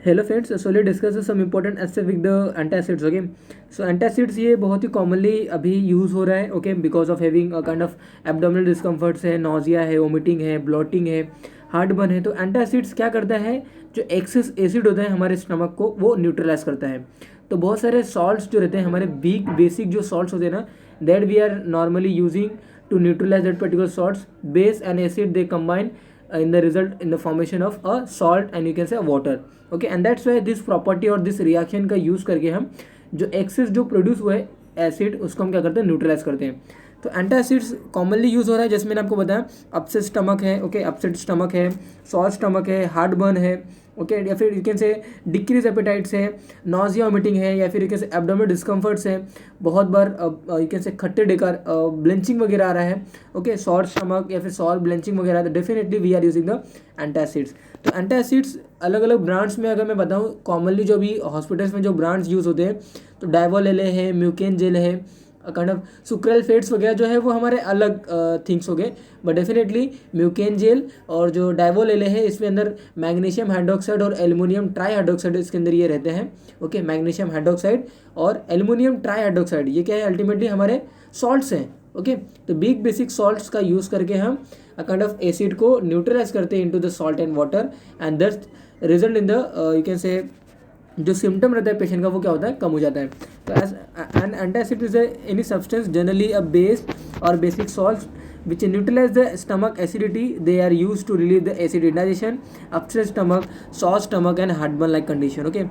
Hello friends, so let's discuss some important aspect with the antacids. Okay, so antacids ये बहुत ही commonly अभी use हो रहा है. Okay, because of having a kind of abdominal discomforts है, nausea है, वोमिटिंग है, ब्लोटिंग है, हार्ट बर्न है. तो एंटासिड्स क्या करता है, जो एक्सेस एसिड होता है हमारे स्टमक को वो न्यूट्रलाइज करता है. तो बहुत सारे सॉल्ट्स जो रहते हैं हमारे वीक बेसिक जो सॉल्ट्स होते हैं ना, that we are normally using to neutralize that particular salts, base and acid they combine in the result in the formation of a salt and you can say water. Okay, and that's why this property और this reaction का use करके हम जो excess जो produce हुआ है acid उसको हम क्या करते हैं, न्यूट्रलाइज करते हैं. तो एंटासिड्स कॉमनली यूज़ हो रहा है, जैसे मैंने आपको बताया अपसेट स्टमक है. ओके, अपसेट स्टमक है, सॉल्ट स्टमक है, हार्ट बर्न है. ओके, या फिर यू कैन से डिक्रीज एपेटाइट्स है, नॉजिया वोमिटिंग है, या फिर यू कैन से एब्डोमिनल डिस्कम्फर्ट्स है. बहुत बार यू कैन से खट्टे डेकार ब्लेंचिंग वगैरह आ रहा है. ओके, सॉल्ट स्टमक या फिर सॉल्ट ब्लेंचिंग वगैरह, तो definitely we are using the antacids. तो एंटासिड्स अलग अलग ब्रांड्स में अगर मैं बताऊँ, कॉमनली जो भी हॉस्पिटल्स में जो ब्रांड्स यूज़ होते हैं, तो डाइवोल है, म्यूकेन जेल है, काइंड ऑफ सुक्रेल फेट्स वगैरह जो है वो हमारे अलग थिंग्स हो गए. बट डेफिनेटली म्यूकेन जेल और जो डाइवोल है इसमें अंदर मैग्नीशियम हाइड्रोक्साइड और एल्युमिनियम ट्राई हाइड्रोक्साइड इसके अंदर ये रहते हैं. ओके, मैग्नीशियम हाइड्रोक्साइड और एल्युमिनियम ट्राई हाइड्रोक्साइड ये क्या है, अल्टीमेटली हमारे सॉल्ट्स हैं. ओके, तो बिग बेसिक सॉल्ट्स का यूज़ करके हम काइंड ऑफ एसिड को न्यूट्रलाइज करते हैं into the salt and water, and that's result in the you can से जो सिम्टम रहता है पेशेंट का वो क्या होता है, कम हो जाता है. तो as an antacid is any substance generally a base और basic salt which neutralize the stomach acidity. They are used to relieve the acid indigestion, upset stomach, sore stomach and heartburn like condition. Okay,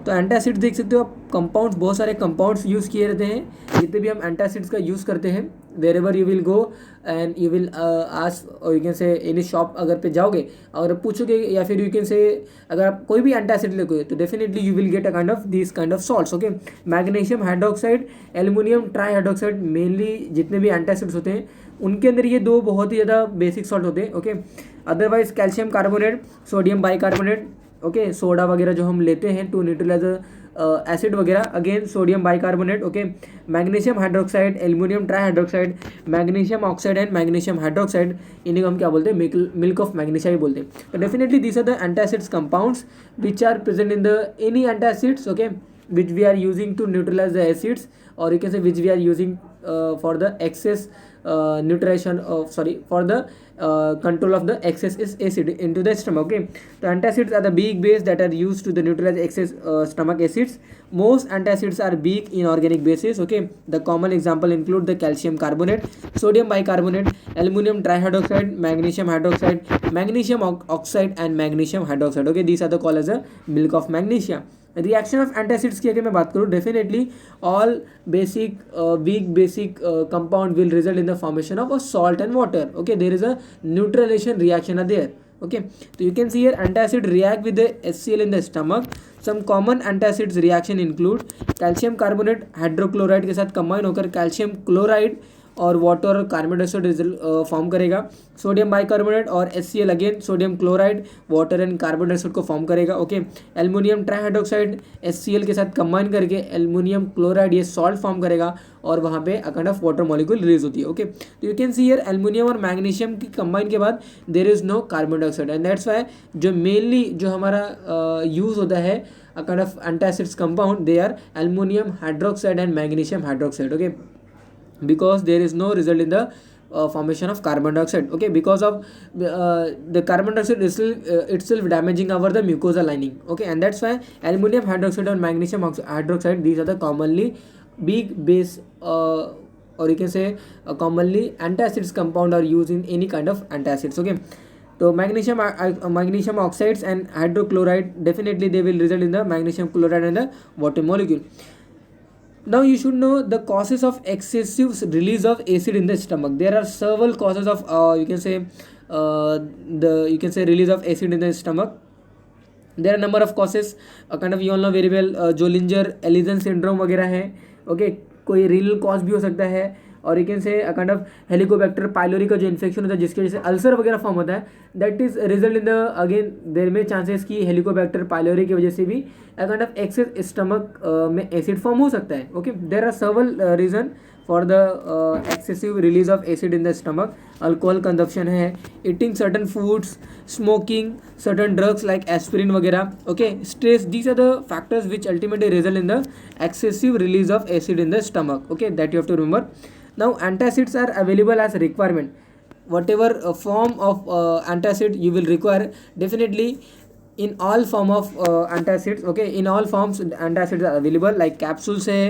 तो antacid देख सकते हो आप, compounds बहुत सारे compounds use किए रहते हैं. जितने भी हम एंटासिड्स का यूज़ करते हैं, wherever you will go and you will ask और you can say any shop अगर पे जाओगे और पूछोगे, या फिर यू कैन से अगर आप कोई भी एंटासिड लोगे तो definitely you will get a kind of this kind of salts. Okay, magnesium hydroxide, aluminium try hydroxide, mainly जितने भी एंटासिड्स होते हैं उनके अंदर ये दो बहुत ही ज़्यादा बेसिक सॉल्ट होते हैं. Okay, otherwise calcium carbonate, sodium bicarbonate. Okay, soda वगैरह जो हम लेते हैं टू न्यूट्रलाइज एसिड वगैरह, again sodium bicarbonate. Okay, magnesium hydroxide, aluminium try hydroxide, magnesium oxide and magnesium hydroxide, इन्हें हम क्या बोलते हैं, मिल्क ऑफ मैग्नीशिया भी बोलते हैं. तो definitely these are the antacids compounds which are present in the any antacids. Okay, which we are using to neutralize the acids, or you can say which we are using for the excess nutrition for the control of the excess is acid into the stomach. Okay, so antacids are the big base that are used to the neutralize excess stomach acids. Most antacids are big inorganic bases. Okay, the common example include the calcium carbonate, sodium bicarbonate, aluminum trihydroxide, magnesium hydroxide, magnesium oxide and magnesium hydroxide. Okay, these are the called as a milk of magnesia. Reaction of antacids की अगर मैं बात करूँ, definitely all basic weak basic compound will result in the formation of a salt and water. Okay, there is a neutralisation reaction are there. Okay, तो you can see here antacid react with the HCl in the stomach. some common antacids reaction include calcium carbonate hydrochloride के साथ combine होकर calcium chloride और water और carbon dioxide form करेगा. Sodium bicarbonate और HCl again sodium chloride water and carbon dioxide को form करेगा. Okay, aluminium trihydroxide HCl के साथ कंबाइन करके एल्युमिनियम क्लोराइड ये सॉल्ट फॉर्म करेगा और वहाँ पे अ kind of water molecule release होती है. ओके, तो you can see here aluminium और मैग्नीशियम की कंबाइन के बाद there is no carbon dioxide, and that's why जो मेनली जो हमारा यूज़ होता है a kind of antacids compound, they are aluminum hydroxide and magnesium hydroxide. Okay, because there is no result in the formation of carbon dioxide. Okay, because of the carbon dioxide is itself damaging our the mucosa lining. Okay, and that's why aluminum hydroxide and magnesium hydroxide, these are the commonly big base or you can say commonly antacids compound are used in any kind of antacids. Okay, तो magnesium oxides and hydrochloride, definitely they will result in the magnesium chloride and the water molecule. Now you should know the causes of excessive release of acid in the stomach. There are several causes of you can say release of acid in the stomach. There are number of causes, kind of you all know very well, Zollinger-Ellison syndrome वगैरह है. Okay, कोई renal cause भी हो सकता है, और you can से kind of Helicobacter pylori का जो इन्फेक्शन होता है जिसकी वजह से अल्सर वगैरह फॉर्म होता है, that is result in the again there में चांसेस की हेलिकोबैक्टर पाइलोरी की वजह से भी काइंड ऑफ एक्सेस स्टमक में एसिड फॉर्म हो सकता है. Okay, there are several reason for the excessive release of acid in the stomach, alcohol consumption है, eating certain foods, smoking, certain drugs like aspirin वगैरह, okay, stress, these are the factors which ultimately result in the excessive release of acid in the stomach, okay, that you have to remember. Now antacids are available as requirement, whatever form of antacid you will require, definitely in all form of antacids, okay, in all forms antacids are available, like capsules है,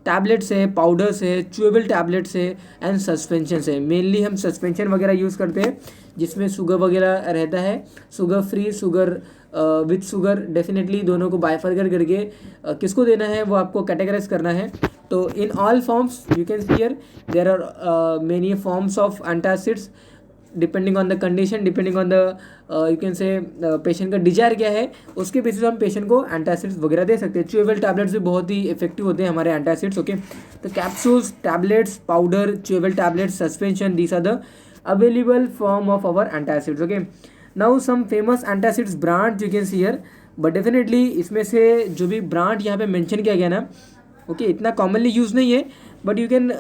tablets है, powders है, chewable tablets है, and suspensions है. mainly हम suspension वगैरह use करते हैं जिसमें शुगर वगैरह रहता है, sugar free, sugar with sugar, definitely दोनों को बाइफर्केट करके किसको देना है वो आपको कैटेगराइज करना है. तो in all forms you can see here there are many forms of antacids depending on the condition, depending on the you can say patient का डिजायर क्या है, उसके बेसिस हम पेशेंट को एंटासिड्स वगैरह दे सकते हैं. च्यूएबल टैबलेट्स भी बहुत ही इफेक्टिव होते हैं हमारे एंटासिड्स, ओके. तो capsules, tablets, powder, chewable tablets, suspension, these are the available form of our antacids, okay. Now some famous antacids brand you can see here, but definitely इसमें से जो भी ब्रांड यहाँ पे मेंशन किया गया ना, ओके, इतना कॉमनली यूज नहीं है, but you can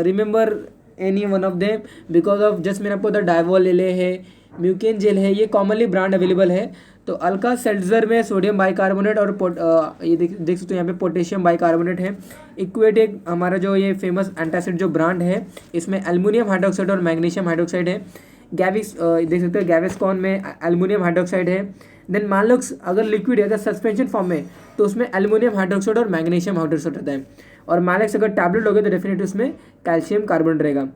remember any one of them because of just मैंने आपको डाइवॉल ले ले है, म्यूकेन जेल है, ये कॉमनली ब्रांड अवेलेबल है. तो अल्का सेल्जर में सोडियम बाइकार्बोनेट और ये देख सकते हो यहाँ पे पोटेशियम बाइकार्बोनेट है. इक्वेट एक हमारा जो ये फेमस एंटासिड जो ब्रांड है, इसमें एल्युमिनियम हाइड्रोक्साइड और मैग्नीशियम हाइड्रोक्साइड है. गैविस देख सकते हो गैविस्कॉन में एल्युमिनियम हाइड्रोक्साइड है. देन मानलोक्स अगर लिक्विड है, अगर सस्पेंशन फॉर्म में, तो उसमें एल्युमिनियम हाइड्रोक्साइड और मैग्नीशियम हाइड्रोक्साइड रहता है. और मैलेक्स अगर टैबलेट होगे तो डेफिनेटली उसमें कैल्शियम कार्बोनेट रहेगा.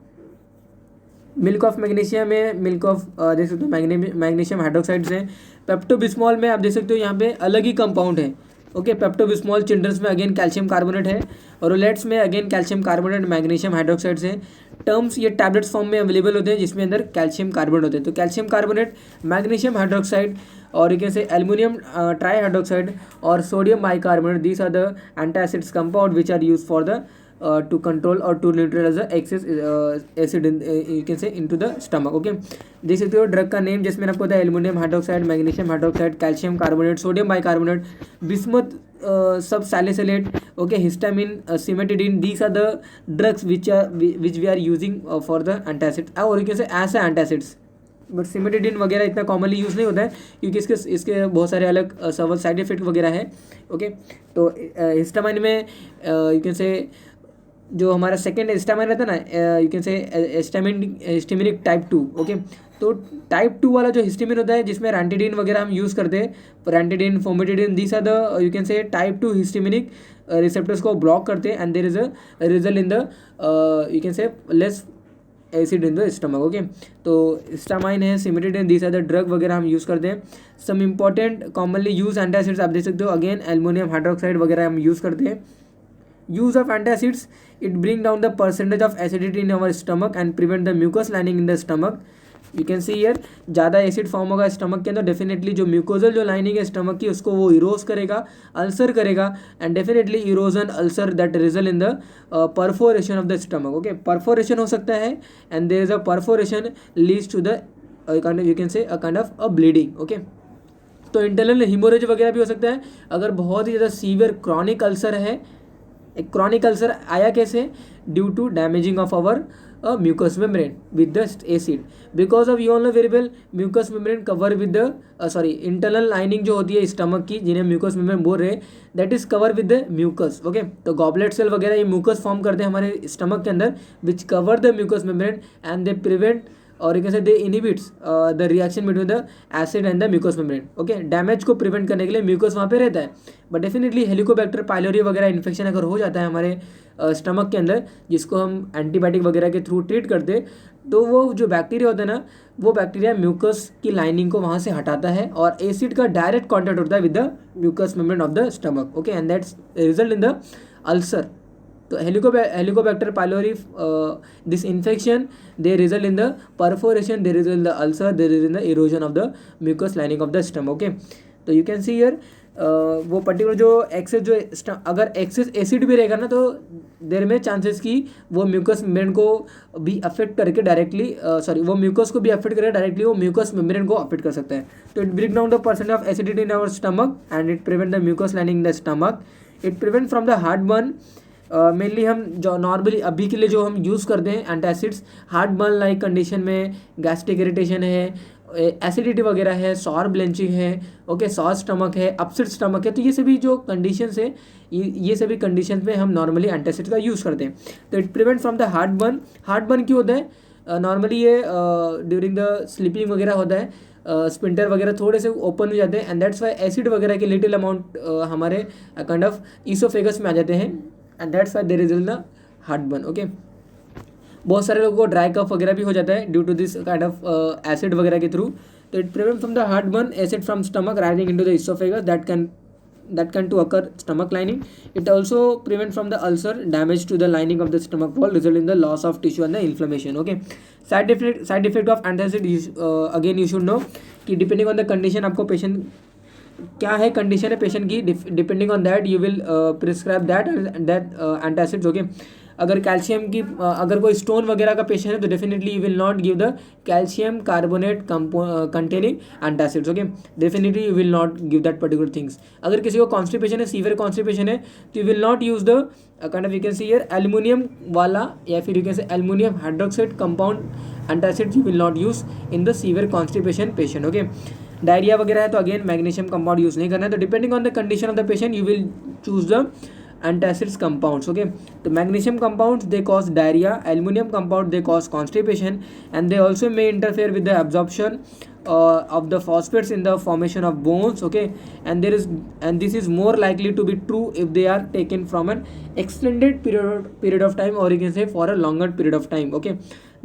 मिल्क ऑफ मैग्नीशियम में मिल्क ऑफ देख सकते हो मैग्नीशियम हाइड्रोक्साइड्स हैं. पेप्टोबिस्मॉल में आप देख सकते हो यहाँ पे अलग ही कंपाउंड है, ओके. पेप्टोबिस्मॉल चिल्ड्रंस में अगेन कैल्शियम कार्बोनेट है. रोलेट्स में again calcium carbonate, magnesium hydroxides हैं. टर्म्स ये टैबलेट्स फॉर्म में अवेलेबल होते हैं जिसमें अंदर कैल्शियम कार्बोनेट होते हैं. तो कैल्शियम कार्बोनेट, मैग्नीशियम हाइड्रोक्साइड और you can say aluminium trihydroxide और sodium bicarbonate, these are the antacids compound which are use for the to control or to neutralize the excess acid in, you can say into the stomach, okay. देख सकते हो drug का name जिसमें आपको होता है aluminium hydroxide, magnesium hydroxide, calcium carbonate, sodium bicarbonate, bismuth subsalicylate, okay, histamine, cimetidine, these are the drugs which we are using for the antacids और you can say as a antacids. But cimetidine वगैरह इतना commonly use नहीं होता है क्योंकि इसके बहुत सारे अलग साइड इफेक्ट वगैरह है, ओके. तो हिस्टामाइन में यू कैन से जो हमारा सेकेंड हिस्टामाइन रहता है ना, यू कैन से हिस्टामिनिक टाइप 2, ओके. तो टाइप 2 वाला जो हिस्टामिन होता है जिसमें रैंटिडिन वगैरह हम यूज़ करते हैं, ranitidine, famotidine, these are the you can say type 2 histaminic receptors को ब्लॉक करते हैं and there is a result in the you can say less acid in the stomach, okay. तो हिस्टामाइन है, cimetidine, these are the drug वगैरह हम use करते हैं. Some important commonly use antacids आप देख सकते हो, अगेन एल्युमिनियम हाइड्रोक्साइड वगैरह हम यूज़ करते हैं. Use of antacids, it bring down the percentage of acidity in our stomach and prevent the mucus lining in the stomach. You can see here ज़्यादा acid form होगा stomach के अंदर, definitely जो mucosal जो lining है stomach की उसको वो इरोज करेगा, अल्सर करेगा and definitely erosion ulcer that result in the perforation of the stomach, okay. Perforation हो सकता है and there is a perforation leads to the you can say a kind of a bleeding, okay. तो internal haemorrhage वगैरह भी हो सकता है अगर बहुत ही ज़्यादा सीवियर क्रॉनिक अल्सर है. एक क्रॉनिक अल्सर आया कैसे, due to damaging of our mucous membrane with the acid, because of you all know very well mucous membrane cover with the internal lining जो होती है स्टमक की जिन्हें म्यूकस मेम्ब्रेन बोल रहे हैं, that is cover with the mucus, okay. तो goblet cell वगैरह ये म्यूकस फॉर्म करते हैं हमारे स्टमक के अंदर which cover the mucus membrane and they prevent और you can say they inhibits the reaction between the acid and the mucus membrane, okay. Damage को प्रिवेंट करने के लिए म्यूकस वहाँ पे रहता है. बट डेफिनेटली हेलिकोबैक्टर पाइलोरी वगैरह इन्फेक्शन अगर हो जाता है हमारे स्टमक के अंदर जिसको हम एंटीबायोटिक वगैरह के थ्रू ट्रीट करते, तो वो जो बैक्टीरिया होता है ना, वो बैक्टीरिया म्यूकस की लाइनिंग को वहाँ से हटाता है और एसिड का डायरेक्ट कॉन्टैक्ट होता है with the mucus membrane of the stomach, okay. And that's result in the ulcer. तो Helicobacter pylori this infection they result in the perforation, they result in the ulcer, they result in the erosion of the mucus lining of the stomach, okay. तो you can see here वो particular जो excess जो अगर excess acid भी रहेगा ना तो देर में चांसेस कि वो म्यूकस मेम्ब्रेन को भी अफेक्ट करके डायरेक्टली वो म्यूकस को भी अफेक्ट करके डायरेक्टली वो म्यूकस मेम्ब्रेन को अफेक्ट कर सकता है. तो it bring down the percent of acidity in our stomach and it prevent the mucus lining in the stomach. It prevent from the heart burn mainly हम जो normally अभी के लिए जो हम यूज़ करते हैं antacids, heart burn like condition में, गैस्ट्रिक इरिटेशन है, एसिडिटी वगैरह है, सॉर ब्लेंचिंग है, ओके, सॉर स्टमक है, अपसेट स्टमक है, तो ये सभी जो कंडीशंस है, ये सभी कंडीशंस में हम नॉर्मली एंटासिड का यूज़ करते हैं। तो it prevent from the heart burn. Heart burn क्यों होता है? नॉर्मली ये ड्यूरिंग द स्लीपिंग वगैरह होता है, स्पिंटर वगैरह थोड़े से ओपन हो जाते हैं, एंड दैट्स वाई एसिड वगैरह के लिटिल अमाउंट हमारे काइंड ऑफ ईसोफेगस में आ जाते हैं, and that's why there is in the heart burn. Okay, बहुत सारे लोगों को ड्राई कफ वगैरह भी हो जाता है due to this kind of acid वगैरह के थ्रू। तो it prevent from the heart burn, acid from stomach rising into the oesophagus that can to occur stomach lining. It also prevent from the ulcer, damage to the lining of the stomach wall, result in the loss of tissue and the inflammation. Okay, side effect of antacid, again you should know कि depending on the condition, आपको patient क्या है, condition है patient की, depending on that you will prescribe that antacids. Okay, अगर calcium की अगर कोई स्टोन वगैरह का पेशेंट है तो definitely you will not give the calcium carbonate containing antacids. Okay, definitely you will not give that particular things. अगर किसी को कॉन्स्टिपेशन है, सीवियर कॉन्स्टिपेशन है, तो you will not use the kind of you can see here aluminium वाला या फिर you can say aluminium hydroxide compound antacids you will not use in the severe constipation patient. Okay, diarrhoea वगैरह है तो again magnesium compound use नहीं करना है। तो depending on the condition of the patient you will choose the antacids compounds. Okay, the magnesium compounds they cause diarrhea, aluminum compound they cause constipation, and they also may interfere with the absorption of the phosphates in the formation of bones. Okay, and this is more likely to be true if they are taken from an extended period of time, or you can say for a longer period of time. Okay,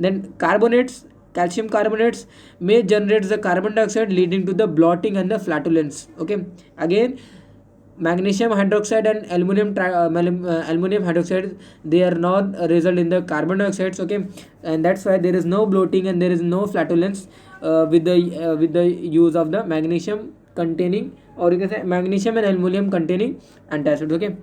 then carbonates, calcium carbonates may generate the carbon dioxide leading to the bloating and the flatulence. Okay, again magnesium hydroxide and aluminum hydroxide, they are not result in the carbon dioxides. Okay, and that's why there is no bloating and there is no flatulence with the use of the magnesium containing, or you can say magnesium and aluminum containing antacids. Okay,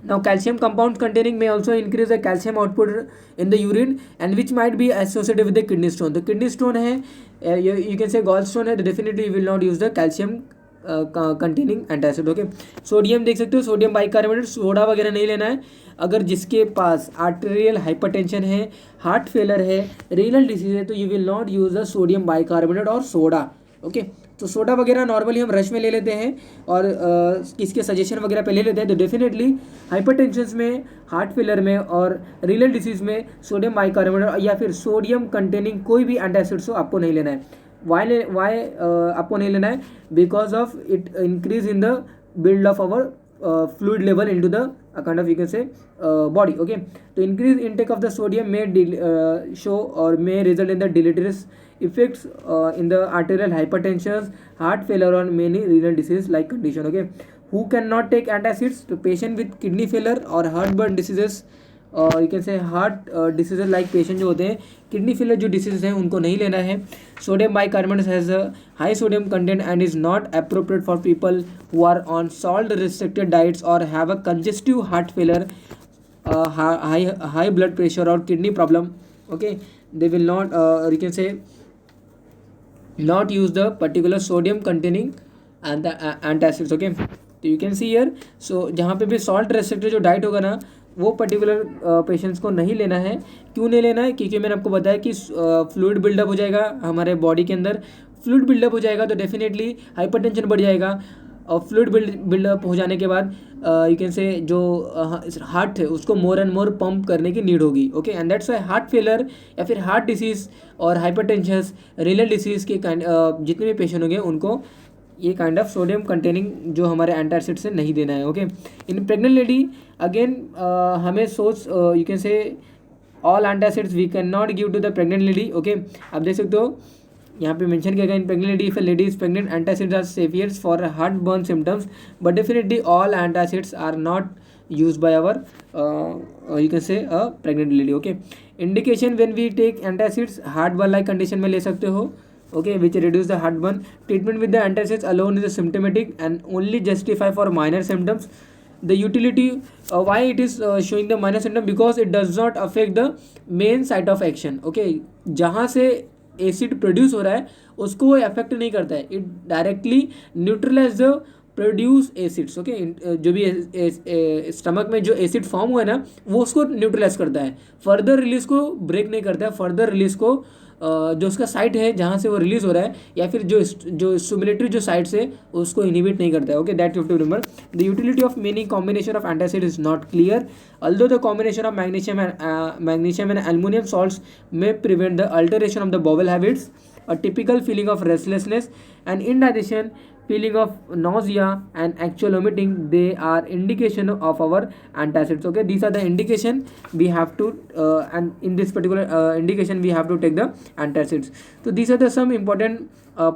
now calcium compounds containing may also increase the calcium output in the urine, and which might be associated with the kidney stone. तो kidney stone है, you can say gallstone है, तो definitely you will not use the calcium containing antacid. Okay, sodium देख सकते हो, sodium bicarbonate, soda वगैरह नहीं लेना है। अगर जिसके पास आर्टेरियल हाइपरटेंशन है, हार्ट फेलर है, रीनल डिसीज है, तो you will not use the sodium bicarbonate और सोडा। ओके, तो सोडा वगैरह नॉर्मली हम रश में ले लेते हैं और इसके सजेशन वगैरह पे ले लेते हैं। तो डेफिनेटली हाइपरटेंशन में, हार्ट फेलर में और रीनल डिसीज में सोडियम बाइकार्बोनेट या फिर सोडियम कंटेनिंग कोई भी एंटासिड्स हो आपको नहीं लेना है। वाई आपको नहीं लेना है? Because of it increase in the build of our fluid level into the kind of you can say body. Okay, तो increase intake of the sodium may show और may result in the deleterious effects in the arterial hypertension, heart failure और many renal disease like condition. Okay, who can not take antacids? तो patient with kidney failure और heart burn diseases, you can से heart diseases like patient जो होते हैं, kidney failure जो disease हैं उनको नहीं लेना है। Sodium bicarbonate has a high sodium content and is not appropriate for people who are on salt restricted diets और have a congestive heart failure, high blood pressure और kidney problem. Okay, they will not you can say not use the particular sodium containing antacids. Okay, तो you can see here, so जहाँ पे भी salt restricted जो diet होगा ना, वो particular patients को नहीं लेना है। क्यों नहीं लेना है? क्योंकि मैंने आपको बताया कि फ्लूइड बिल्डअप हो जाएगा हमारे बॉडी के अंदर। फ्लूइड बिल्डअप हो जाएगा तो डेफिनेटली हाइपरटेंशन बढ़ जाएगा, और फ्लूइड बिल्डअप हो जाने के बाद यू कैन से जो हार्ट है उसको मोर एंड मोर पंप करने की नीड होगी। Okay, and that's Y heart failure या फिर हार्ट डिसीज़ और हाइपरटेंशन, रीनल डिसीज़ के जितने भी पेशेंट होंगे उनको ये काइंड ऑफ सोडियम कंटेनिंग जो हमारे एंटासिड से नहीं देना है। Okay, in pregnant lady again हमें सोच you can say all antacids we can not give to the pregnant lady. Okay, आप देख सकते हो यहाँ पे मेंशन किया गया, in pregnant lady if a lady is pregnant antacids are safer for heart burn symptoms, but definitely all antacids are not use by our you can say a pregnant lady. Okay, indication when we take antacids, heart burn like condition में ले सकते हो। Okay, which reduce the heartburn. Treatment with the antacids alone is symptomatic and only justify for minor symptoms. The utility, why it is showing the minor symptom, because it does not affect the main site of action. Okay, जहाँ से acid produce हो रहा है उसको वो affect नहीं करता है, it directly neutralise the produce acids. Okay, जो भी स्टमक में जो एसिड फॉर्म हुआ है ना, वो उसको न्यूट्रलाइज करता है, फर्दर रिलीज को ब्रेक नहीं करता है, फर्दर रिलीज को जो उसका साइट है जहाँ से वो रिलीज हो रहा है, या फिर जो स्टिमुलेटरी जो साइट्स है उसको इनिबिट नहीं करता है। Okay, that you have to remember. The utility of many combination of antacid is not clear, although the combination of magnesium and aluminum salts may prevent the alteration of the bowel habits, a typical feeling of restlessness and indigestion, feeling of nausea and actual vomiting, they are indication of our antacids. Okay, these are the indication we have to and in this particular indication we have to take the antacids. So these are the some important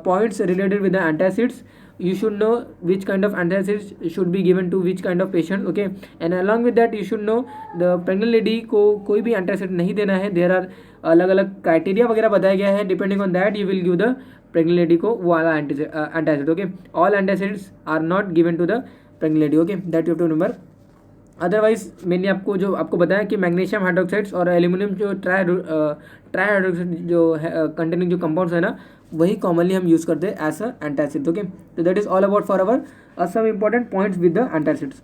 points related with the antacids. You should know which kind of antacids should be given to which kind of patient. Okay, and along with that you should know the pregnant lady को कोई भी antacid नहीं देना है. there are अलग अलग criteria वगैरह बताया गया है. Depending on that you will give the pregnant lady को वो वाला antacid. Okay, all antacids are not given to the pregnant lady. Okay, that you have to remember. Otherwise मैंने आपको बताया कि मैग्नीशियम हाइड्रोक्साइड्स और एल्यूमिनियम जो ट्राई हाइड्रोक्साइड जो कंटेनिंग जो कंपाउंड्स है ना, वही कॉमनली हम यूज़ करते हैं एज अ एंटासिड. ओके, तो that is all about for our some important points with the antacids.